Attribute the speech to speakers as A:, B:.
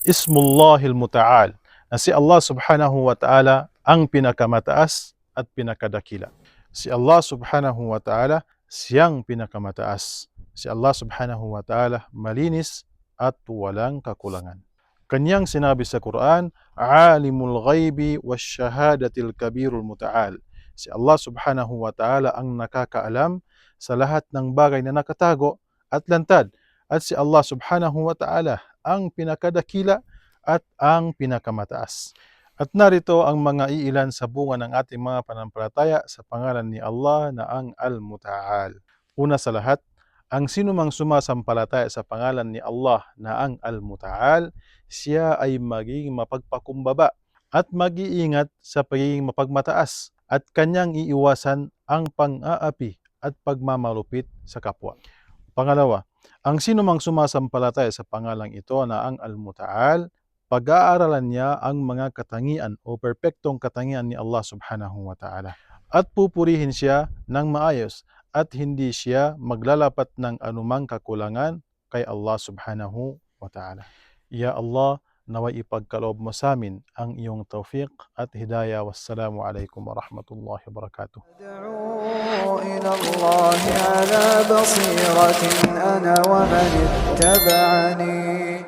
A: Ismullahil Muta'al, na si Allah subhanahu wa ta'ala ang pinakamataas at pinakadakila. Si Allah subhanahu wa ta'ala siyang pinakamataas. Si Allah subhanahu wa ta'ala malinis at walang kakulangan. Kanyang sinabi sa Quran, Alimul ghaibi wasyahadatil kabirul muta'al. Si Allah subhanahu wa ta'ala ang nakakaalam sa lahat ng bagay na nakatago at lantad. At si Allah subhanahu wa ta'ala ang pinakadakila at ang pinakamataas. At narito ang mga iilan sa bunga ng ating mga panampalataya sa pangalan ni Allah na ang Al-Muta'al. Una sa lahat, ang sinumang sumasampalataya sa pangalan ni Allah na ang Al-Muta'al, siya ay magiging mapagpakumbaba at mag-iingat sa pagiging mapagmataas at kanyang iiwasan ang pang-aapi at pagmamalupit sa kapwa. Pangalawa, ang sinumang sumasampalataya sa pangalang ito na ang Al-Muta'al, pag-aaralan niya ang mga katangian o perpektong katangian ni Allah subhanahu wa ta'ala at pupurihin siya ng maayos at hindi siya maglalapat ng anumang kakulangan kay Allah subhanahu wa ta'ala. Ya Allah, naway ipagkaloob mo sa amin ang iyong tawfiq at hidayah. Wassalamu alaikum warahmatullahi wabarakatuh.
B: إلى الله على بصيرة أنا ومن اتبعني